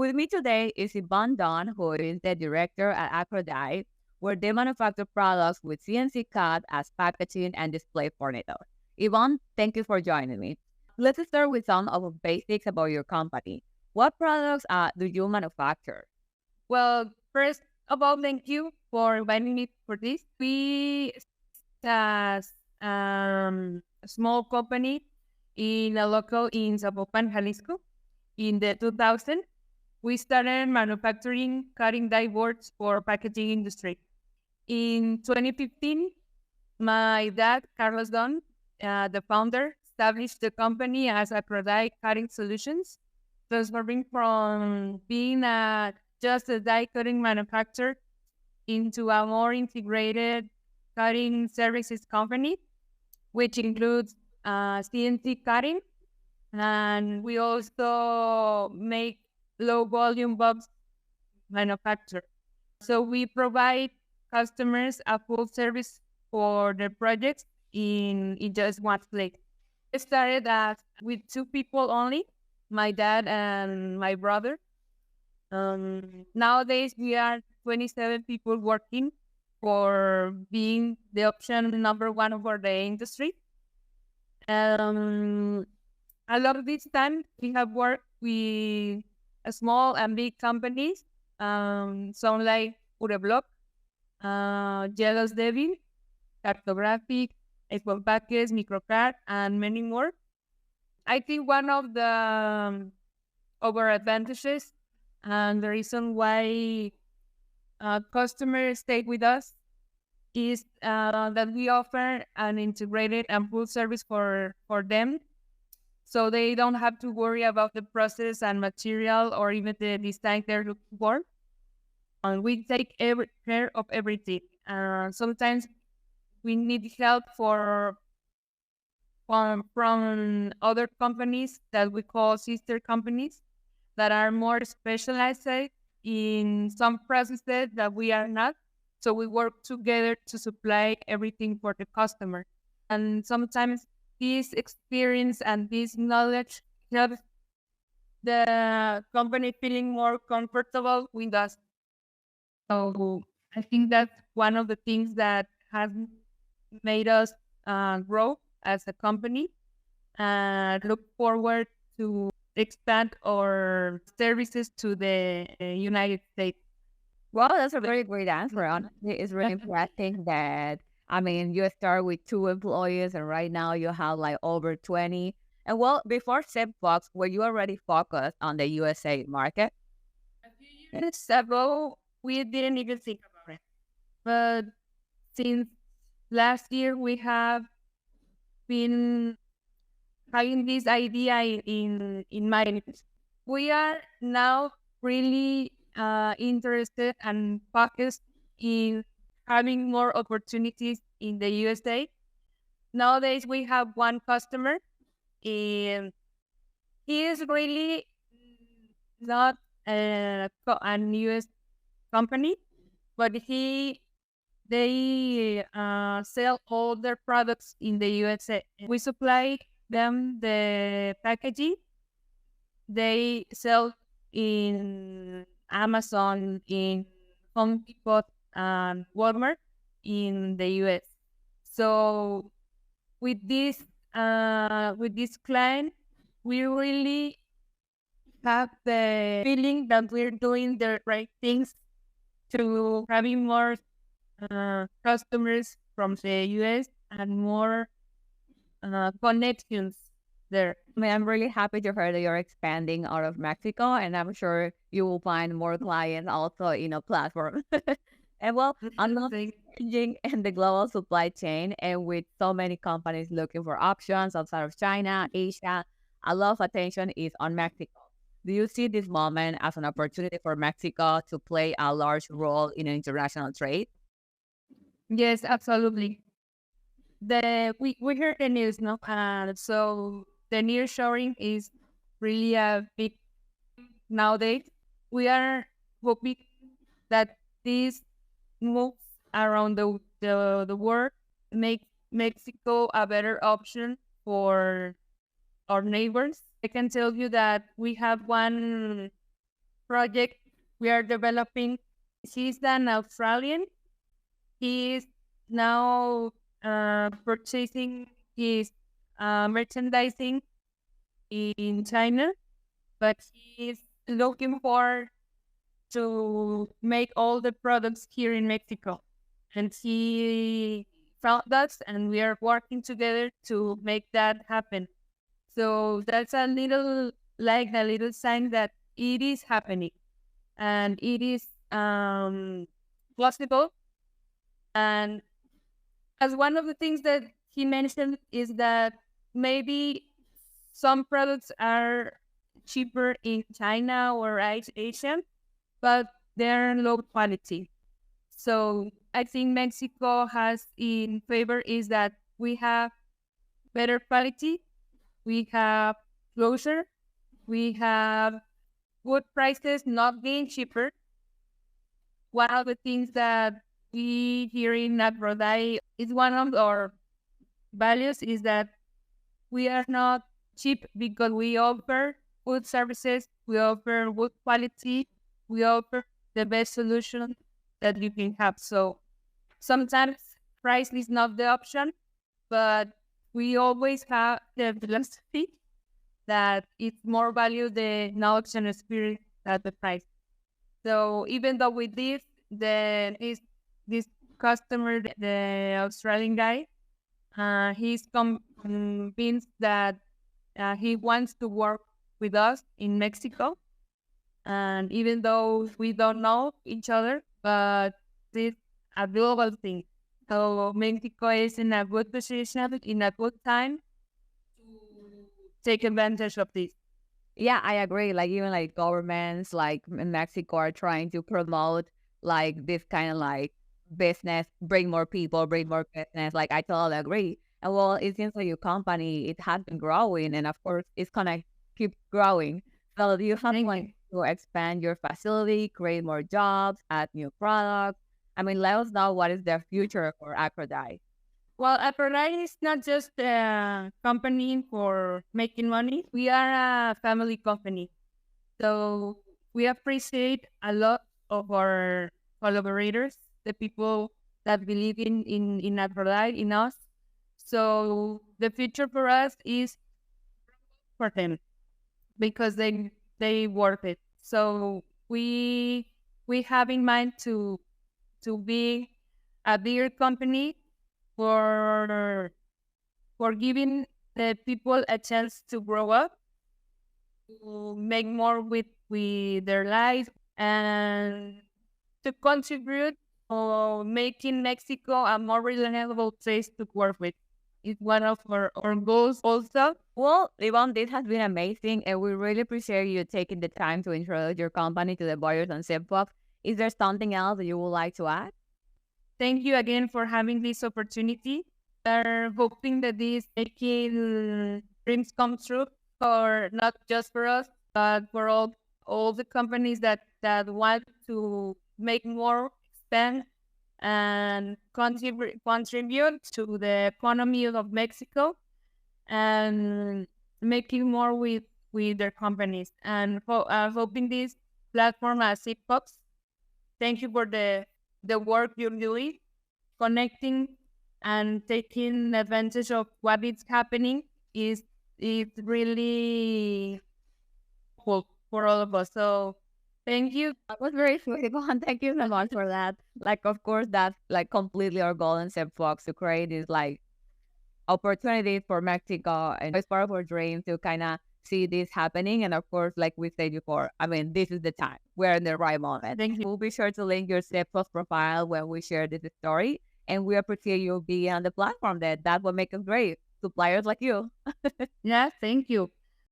with me today is Yvonne Dunn, who is the director at Acrodie, where they manufacture products with CNC cut as packaging and display furniture. Yvonne, thank you for joining me. Let's start with some of the basics about your company. What products do you manufacture? Well, first of all, thank you for inviting me for this. We as a small company in a local in Zapopan, Jalisco. In the 2000, we started manufacturing cutting die boards for packaging industry. In 2015, my dad, Carlos Don, the founder, established the company as Acrodie Cutting Solutions, transforming from being just a die cutting manufacturer into a more integrated cutting services company, which includes CNC cutting, and we also make low volume box manufacture. So we provide customers a full service for their projects in just one place. It started with two people only, my dad and my brother. Nowadays, we are 27 people working for being the option number one for the industry. A lot of this time, we have worked with small and big companies, some like Ureblock, Jealous Devil, Cartographic, Export Packets, Microcard, and many more. I think one of the our advantages and the reason why customers stay with us is that we offer an integrated and full service for them. So they don't have to worry about the process and material or even the design they're looking for. And we take care of everything. Sometimes we need help from other companies that we call sister companies that are more specialized in some processes that we are not. So we work together to supply everything for the customer. And sometimes this experience and this knowledge helps the company feeling more comfortable with us. So I think that's one of the things that has made us grow as a company and look forward to expand our services to the United States. Well, that's a very great answer. Honestly, it's really impressive that, you start with 2 employees and right now you have like over 20. And well, before Zipfox, were you already focused on the USA market? A few years ago, we didn't even think about it. But since last year, we have been having this idea in mind. We are now really interested and focused in having more opportunities in the USA. Nowadays, we have one customer, and he is really not an US company, but they sell all their products in the USA. We supply them the packaging. They sell in Amazon, in Home Depot, and Walmart in the US. So with this client, we really have the feeling that we're doing the right things to having more customers from the US and more connections there. I'm really happy to hear that you're expanding out of Mexico, and I'm sure you will find more clients also in a platform. And well, I'm not changing in the global supply chain, and with so many companies looking for options outside of China, Asia, a lot of attention is on Mexico. Do you see this moment as an opportunity for Mexico to play a large role in international trade? Yes, absolutely. We heard the news, no? So the nearshoring is really a big nowadays. We are hoping that these moves around the world make Mexico a better option for our neighbors. I can tell you that we have one project we are developing. He's an Australian. He is now purchasing his merchandising in China, but he's looking for to make all the products here in Mexico. And he found us, and we are working together to make that happen. So that's a little sign that it is happening, and it is possible. And as one of the things that he mentioned is that maybe some products are cheaper in China or Asia, but they're low quality. So I think Mexico has in favor is that we have better quality, we have closer, we have good prices, not being cheaper. One of the things that we here in Acrodie is one of our values is that we are not cheap because we offer good services, we offer good quality, we offer the best solution that you can have. So sometimes price is not the option, but we always have the philosophy that it's more value the knowledge and experience than the price. So even though with this, this customer, the Australian guy, he's convinced that he wants to work with us in Mexico. And even though we don't know each other, but it's a global thing. So Mexico is in a good position, in a good time to take advantage of this. Yeah, I agree. Like even like governments like in Mexico are trying to promote like this kind of like business, bring more people, bring more business. Like I totally agree. And well, it seems like your company it has been growing, and of course it's gonna keep growing. So do you have like to expand your facility, create more jobs, add new products? I mean, let us know what is the future for Acrodie. Well, Acrodie is not just a company for making money. We are a family company. So we appreciate a lot of our collaborators, the people that believe in Acrodie, in us. So the future for us is for them because they worth it. So we have in mind to be a bigger company for giving the people a chance to grow up, to make more with their lives, and to contribute or making Mexico a more reliable place to work with. It's one of our goals also. Well, Yvonne, this has been amazing, and we really appreciate you taking the time to introduce your company to the buyers on Zipfox. Is there something else that you would like to add? Thank you again for having this opportunity. We're hoping that this making dreams come true, for not just for us, but for all the companies that want to make more, expand, and contribute to the economy of Mexico, and making more with their companies. And hoping this platform as Zipfox. Thank you for the work you're doing, connecting and taking advantage of what is happening is really cool for all of us. So thank you. That was very sweet, Yvonne. Thank you so much for that. Like, of course, that's like completely our goal in Zipfox to create this like opportunities for Mexico, and it's part of our dream to kind of see this happening. And of course, like we said before, I mean, this is the time. We're in the right moment. Thank you. We'll be sure to link your Zipfox profile when we share this story. And we appreciate you being on the platform. That's what makes us great. Suppliers like you. Yeah, thank you.